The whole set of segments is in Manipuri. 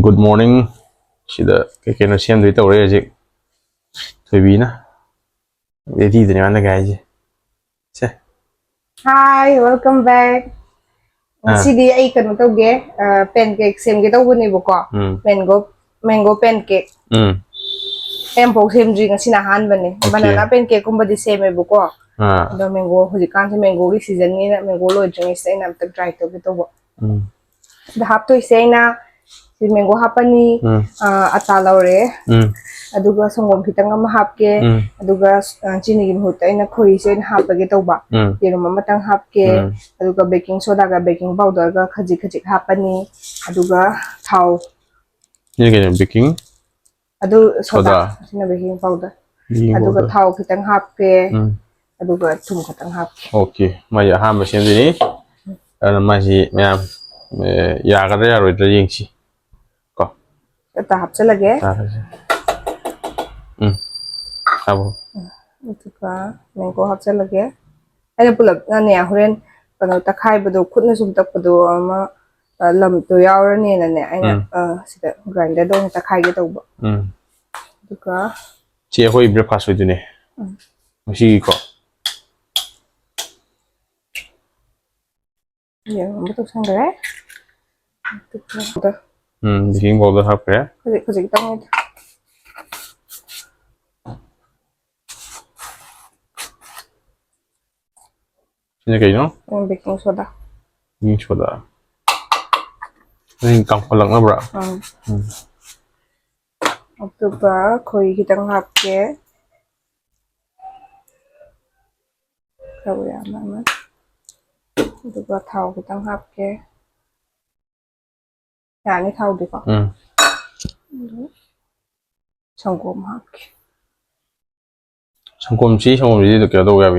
Good morning สิเดเกนเชียมด้วยตัวเรื่องจิถอยบีนะเดี๋ยวที่ตัวนี้มันจะไงจิใช่ Hi, welcome back. CD ay kan to ge pancake sem ge to buni buko. Mango pancake. Em pok sem ji ngasi na han bane. Banana pancake kumba di sem e buko. Do mango hoji kan se mango gi season ni na mango lo jeng sai nam tak try to ge to bo. Da hap to sai na si mango hapani ata laure. Aduga songom khitang ama hapke aduga chini gi bhut aina khoi sen hapage tawba yerum amatang hapke aduga baking soda ga baking powder ga khaji khaji hapani aduga thauนี่ก็เป็น baking adu soda sina baking powder aduga thau khitang hapke aduga thum khitang hapke okay มาอย่าห้ามมาเช่นนี้มาสิแม่อยากอะไรอร่อยจะยิงสิก็ta hap chalageครับผม aduga mango hap chalage aina pulak ne horen kano takhai badu khutna sum tak badu ama lam to yaurani na ne aina sida grinder dong takhai ge tawba aduga เชี่ยคุย breakfast ด้วยเนี่ยไม่ใช่ก็ ya betul sangre aduga baking powder ครับแก khaji tang ituนี่ก็เนาะ baking soda ยิงชัวร์นี่กังพลังนะบรา aduga khoi kitang hapke kau ya mama aduga thau kitang hapke ya ni thau di ko sangom hapke สังคมชี้สังคมชี้ตัวเกี่ยวตัวกัน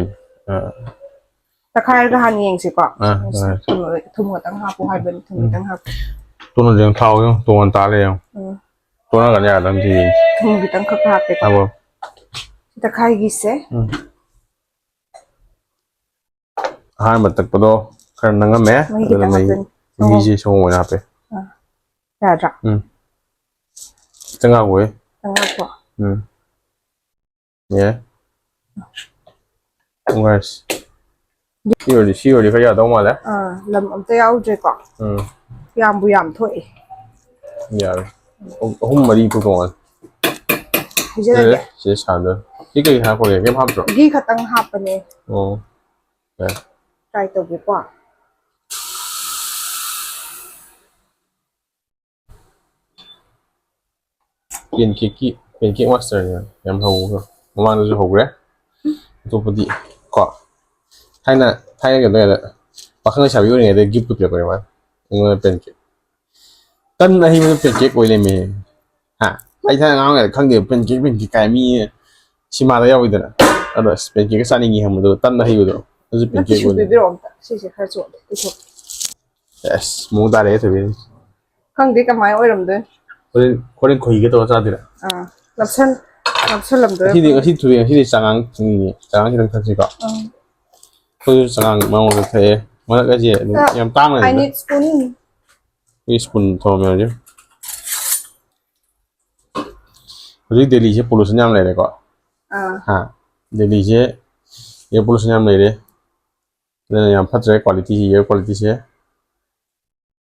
takhai ga han yeng si ko thum kitang hap ko hai ben thum kitang hap ตัวนั้นเรื่องเท่ายังตัวมันตาเลยยังตัวนั้นกันยากทันที thum kitang khak hap pe ครั ko บผม takhai gi se อาหารมันตักปะโดขนาดนั้นแม่อะไรมีจีชงไว้นะเป้ ya ja จังหวะเว้ย tang hap ko เนี่ยโอ้ยชิวดิเขาอยากต้องมาแล้ว lam am te yau je ko yam bu yam thoi อย่าหุ้มมาดีปุ๊กก่อน je la เสียฉันเลยนี่ก็หาคนเดียวแค่ภาพจบ gi khatang hap ne อ๋อ try to bi ko เป็นเค้กมาสเตอร์เนี่ยยำหูก็ประมาณจะหกเลยตัวปกติก็ไทยกันเลยแหละบางครั้งชาวยุโรปเนี่ยได้กิฟต์ตัวเดียวกันมั้ยมันเป็นเค้กตั้งแต่ที่มันเป็นเค้กไว้เลยมั้ยฮะไอ้ท่านน้องเนี่ยครั้งเดียวเป็นเค้กไก่มีชิมาได้ยังไงเด้อเป็นเค้กซานิงิهم都ตั้งแต่ที่อยู่ด้วยนั่นจะเป็นเค้กไว้เลย谢谢开做的不错 yes มูตาเลยตัวนี้ khang de ka mai oiram de คนคุยกันตัวซะดิละ lapsan lam de ที่ทุเรียนที่จังงังนี่จังงังที่ตั้งแต่ก็คือจังงังมาหมดเลยมันก็จะยังตั้งเลย I need spoonนี่สปูนทอมยังไงวันนี้เดลี่เช่ปลุกสัญญาณเลยก็ฮะเดลี่เช่ยังปลุกสัญญาณเลยแล้วยังพัฒนาคุณภาพเยอะคุณภาพเช่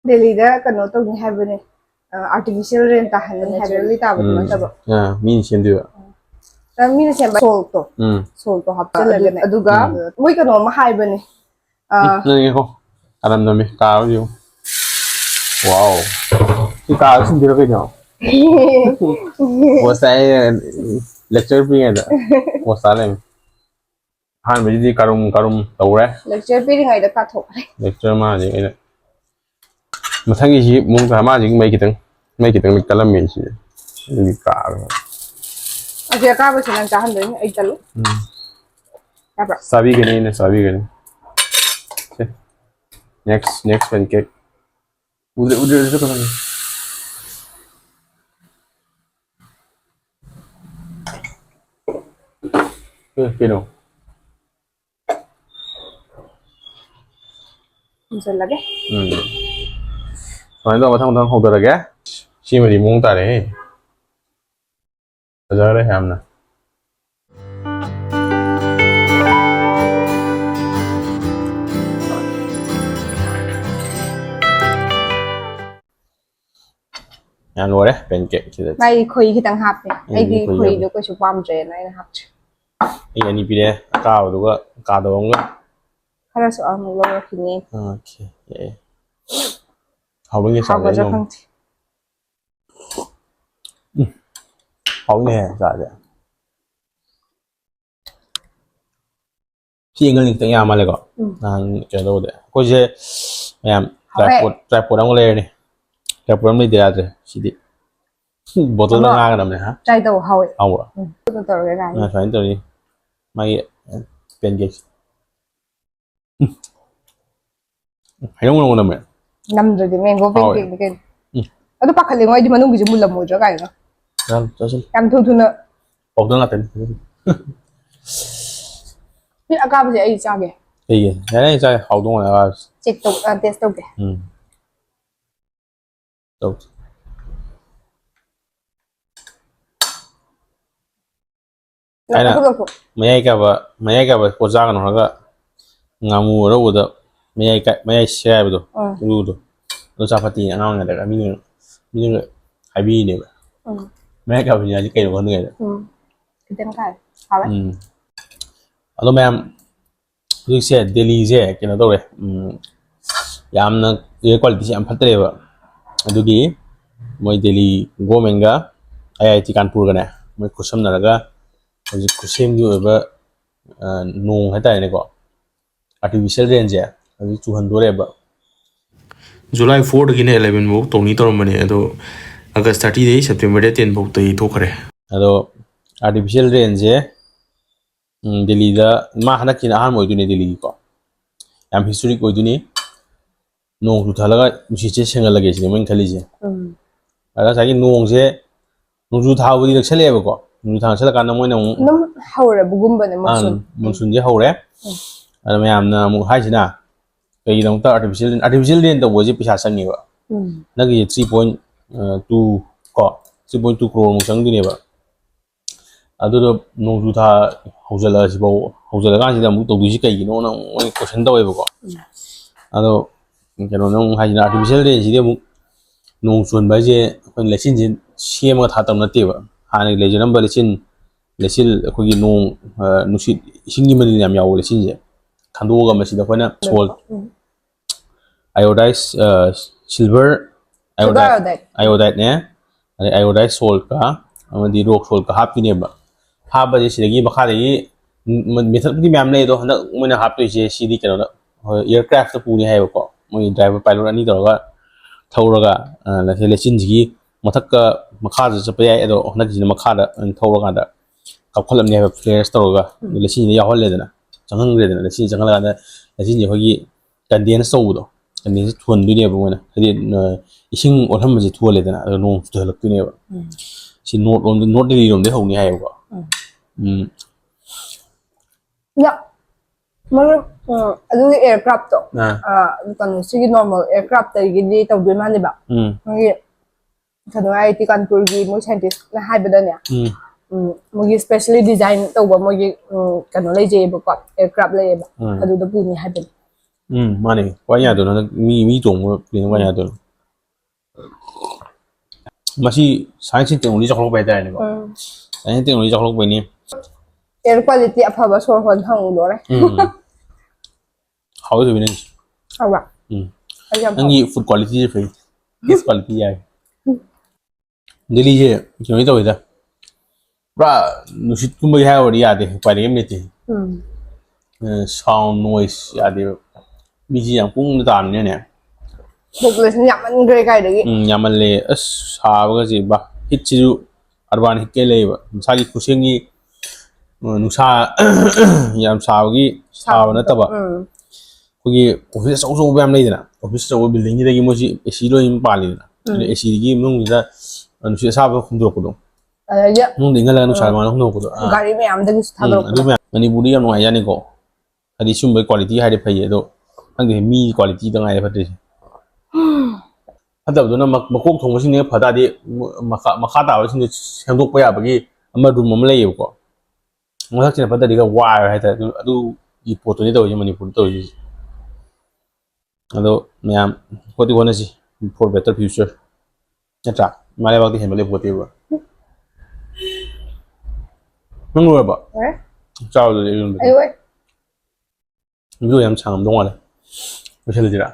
Delhi da kano to ni have ne artificial rain ta han naturally ta ba ma ta ba มีเช่นเดียว ta mi ne sem salt to hap la ne aduga moi kano ma hai ba ne นั่นไงเขาอะไรนั่นไหมกาวอยู่ว้าวที่กาวสิ่งที่เราเคยเนาะว่าใส่เลคเชอร์เป็นไงล่ะว่าใส่เลยฮันไม่ได้การุมตัวแรก lecture pe ngai da ka thokเลคเชอร์มาจริงไอ้เนี่ยมาทั้งยี่มุ้งกับมาจริงไม่กี่ตังมีกะละมีสิมีกาว aja ka ba sinan ta han de ai talu ya ba sabiกันnext pancake udah itu kan pino Masuk lagi. Soalnya itu apa tang hậu được cái 시메리 몽따래. 그래 함나. ăn luôn đấy bên cạnh thì Mai khơi khi tăng hạp này, ai đi khơi được cái chụp bám rễ này hạp. anh đi bia cao đúng không cao đúng không Khá sợ một lâu khi nghe. ok vậy học được cái Học vào sao cho đấy không. học nghe sao vậy khi người tiếng nhà mà lại có nàng cái đâu đấy có gì em trải phố đông lên này trải phố đông đi ra rồi chỉ đi bộ tôi đang ngang cái này hả Trai đầu hậu ấy. không à Tôi tao cái này. phải tôi đi mày bên cái hay không đâu mà Năm rồi thì mình có bên cái. Nó bắt khởi ngoài đi mà nung cái chum lầm một chỗ cái nó. Rồi, cho xin. Cam thu thu nữa. Ổn đó là tiền. Biết aga bây giờ ai sao kìa. Thì cái này chơi hậu đúng là Check tục test tục kìa. Tốt. Cái nào mấy cái có ra nó cái ngamu rồi đó mấy xe rồi đó nó sao phát triển nó này là mình hay bị này mấy cái bây giờ cái đồ này cái tên cái hả vậy alo ma'am tôi sẽ Delhi cái nào đâu đấy yamna cái quality am phát triển vậy adugi moi Delhi government ga IIT Kanpur ga ne moi kusam na ga hojik kusem gi oba nong hai tai ne ko artificial rain je aju chuhan dore ba July 4 gi ne 11 bo toni tor mane ado August 30 de September de 10 bo tai to khare ado artificial rain je Delhi da ma hana kin ahan moi du ne Delhi ko yam historic oi du ni nong tu thalaga musi che sengal lage chi mon khali je ada sagi nong je nong ju thaw di raksale ba ko nong thang sala kan moi na num haura bugum bane monsoon je hore ada mayam na mu hai sina kai dong ta artificial rain to boje pisa sangi ba nagi 3.2 ko 3.2 crore mu sang du ne ba adu do nong ju tha hojala si bo hojala kan si da mu to du si kai no na moi question da ba ko ado cái nó hay là artificial rain chỉ để một nông xuân bây giờคนเลชินจีเชื่อมกับท่าตำนัดเตียวหาในเลจินัมเบลชินคนกินนงนุชิชิงยิมันเนี่ยมีเอาเลชินจีขันดูกันมาสิเดี๋ยวคนน่ะ salt iodized silver iodideเนี่ยอันนี้ iodized salt ก็มันดี rock salt ก็ฮับที่เนี่ยแบบฮับไปสิเดี๋ยวกี้บ้าได้ยี่มันมีทั้งที่มีอะไรตัวนั้นมันฮับตัวจีซีดีกันแล้วaircraft ตัวปูนี่ให้บอกmoi driver pilot ani tawga thawraga la selection ji mathakka makha ja pa yai ado nak ji makha da thawraga da kapkhalam ne ba flares tawga selection ni yahol le dana changang le dana selection changal ga selection ji hogi condense so do condense thun du ne ba ngona hadi ising otham ji thu le dana no thalak tu ne ba si note ni rom de hong ni hai ba ya ꯑꯗꯨꯒꯤ aircraft ꯀꯩꯅꯣ ꯁꯤꯒꯤ normal aircraft ꯇꯒꯤꯗꯤ ꯇꯧꯗꯣꯏ ꯃꯥꯜꯂꯦꯕ ꯃꯣꯏꯒꯤ ꯀꯩꯅꯣ IIT ꯀꯥꯟꯄꯨꯔꯒꯤ ꯃꯣꯏ ꯁꯥꯏꯟꯇꯤꯁꯅ ꯍꯥꯏꯕꯗꯅꯦ ꯃꯣꯏꯒꯤ specially design ꯇꯧꯕ ꯃꯣꯏꯒꯤ ꯀꯩꯅꯣ ꯂꯩꯖꯩꯑꯕꯀꯣ aircraft ꯂꯩꯌꯦꯕ ꯑꯗꯨꯗ ꯄꯨꯅꯤ ꯍꯥꯏꯕꯅꯤ ꯃꯥꯅꯦ ꯋꯥ ꯌꯥꯗꯣꯏꯅꯣ ꯃꯤ ꯇꯣꯡꯕ ꯄ꯭ꯂꯦꯟ ꯋꯥ ꯌꯥꯗꯣꯏꯅꯣ ꯃꯁꯤ ꯁꯥꯏꯟꯁ ꯑꯦꯟ ꯇꯦꯛꯅꯣꯂꯣꯖꯤ ꯆꯥꯎꯈꯠꯂꯛꯄ ꯍꯥꯏꯇꯥꯔꯦꯅꯦꯀꯣ ꯁꯥꯏꯟꯁ ꯑꯦꯟ ꯇꯦꯛꯅꯣꯂꯣꯖꯤ ꯆꯥꯎꯈꯠꯂꯛꯄꯩꯅꯤ air quality afaba sor hon hangudore how is it hawa nangi food quality je fai this quality ya Delhi je kyoni to ida bra nusit kumbai ha ori ya de kwari em neti sound noise ya de mi ji yang pung da ne ne population yaman gre kai de yaman le as sa ba ji ba hit ji urban hit ke le ba sa gi kusengi nusa yam saawgi saawa nataba kogi office so so bam leidana office so building ni dagi moji AC lo im palidana AC gi mung da nusa saaba khumdro ko do ya mung dinga la nusa ma khumdro ko do gari me am dagi thadro adu me manipuri yam no ayani ko adi sumbe quality ha de phaye do ang mi quality da ngai phatte ꯐꯠꯇꯕꯗꯨꯅ ꯃꯀꯣꯛ ꯊꯣꯡꯕꯁꯤꯡꯅ ꯐ ꯇꯥꯔꯗꯤ ꯃꯈꯥ ꯇꯥꯕꯁꯤꯡꯗꯨ ꯁꯦꯝꯗꯣꯛꯄ ꯌꯥꯕꯒꯤ ꯑꯃ ꯔꯨꯝ ꯑꯃ ꯂꯩꯌꯦꯕꯀꯣ ꯃꯊꯛꯁꯤꯅ ꯐꯠꯇꯗꯤ ꯈꯔ ꯋꯥꯔ ꯍꯥꯏꯇꯥꯔꯦ ꯑꯗꯨꯒꯤ ꯄꯣꯠꯇꯨꯅꯤ ꯇꯧꯔꯤꯁꯦ ꯃꯅꯤꯄꯨꯔꯗ ꯇꯧꯔꯤꯁꯦ ꯑꯗꯣ ꯃꯌꯥꯝ ꯍꯣꯠꯇꯤ ꯍꯣꯠꯅꯁꯤ ꯐꯣꯔ ꯕꯦꯇꯔ ꯐ꯭ꯌꯨꯆꯔ ꯅꯠꯇ꯭ꯔꯥ ꯏꯃꯥ ꯂꯩꯕꯥꯛꯇꯤ ꯍꯦꯟꯕ ꯂꯩꯄꯣꯠꯇꯦꯕ ꯅꯪ ꯂꯣꯏꯔꯕ ꯆꯥꯎꯗꯗꯤ ꯚꯤꯗꯤꯑꯣ ꯌꯥꯝ ꯁꯥꯡꯉꯝꯗꯧ ꯃꯥꯜꯂꯦ ꯂꯣꯏꯁꯤꯜꯂꯁꯤꯔꯥ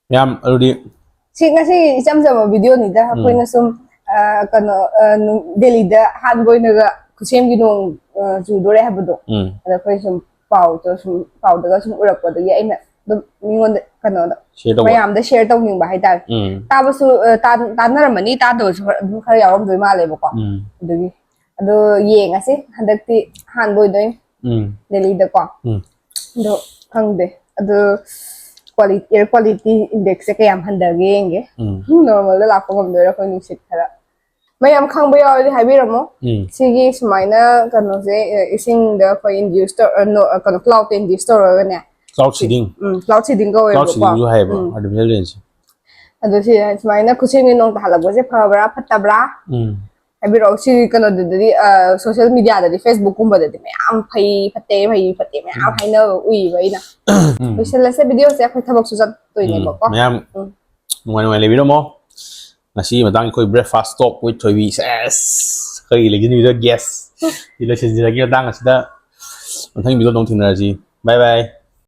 ꯌꯥꯝ ꯑꯗꯨꯗꯤ ꯁꯤ ꯉꯁꯤ ꯏꯆꯝ ꯆꯝꯕ ꯚꯤꯗꯤꯑꯣꯅꯤꯗ ꯑꯩꯈꯣꯏꯅ ꯁꯨꯝ ꯀꯩꯅꯣ ꯗꯦꯜꯂꯤꯗ ꯑꯍꯥꯟꯕ ꯑꯣꯏꯅꯒ ꯈꯨꯠꯁꯦꯝꯒꯤ ꯅꯣꯡ ꯆꯨꯗꯣꯔꯦ ꯍꯥꯏꯕꯗꯣ ꯑꯗ ꯑꯩꯈꯣꯏ ꯁꯨꯝ ꯄꯥꯎꯗꯒ ꯁꯨꯝ urakpadagi ꯑꯩꯅ ꯑꯗꯨꯝ ꯃꯤꯉꯣꯟꯗ ꯀꯩꯅꯣꯗ ꯃꯌꯥꯝꯗ ꯁꯦꯌꯔ ꯇꯧꯅꯤꯡꯕ ꯍꯥꯏꯇꯥꯔꯦ ꯇꯥꯕꯁꯨ ꯇꯥꯟꯅꯔꯝꯃꯅꯤ ꯇꯥꯗꯕꯁꯨ ꯑꯗꯨꯝ ꯈꯔ ꯌꯥꯎꯔꯝꯗꯣꯏ ꯃꯥꯜꯂꯦꯕꯀോ ꯑꯗꯨꯒꯤ ꯑꯗꯣ ꯌꯦꯡꯉꯁꯤ ꯍꯟꯗꯛꯇꯤ ꯑꯍꯥꯟꯕ ꯑꯣꯏꯗꯣꯏꯅꯤ ꯗꯦꯜꯂꯤꯗꯀꯣ ꯑꯗꯣ ꯈꯪꯗꯦ ꯑꯗꯣ एयर क्वालिटी इंडेक्स से कयam हंदगे येंगे नॉर्मल दा लाको ngomdoira ko nusit khara mayam khangba yawli haibiramo sigi sumaina kano se ising da ko induce to no kano cloud induce to ga ne cloud seeding go cloud seeding jo haiba artificial intelligence ado si sumaina kusingi nong halagbo se phabra phatabra haibiro si kano dadi social media dadi facebook kumba dadi mayam phai phate mayam haina ui baina loisalase video se akhoi thabak su jat toine ba ko mayam nuai lebiramo ngasi matang khoi breakfast talk with thoibi ses khoi legini video guest ilo sinjira gi tang asida mathang video dong thinaraji bye bye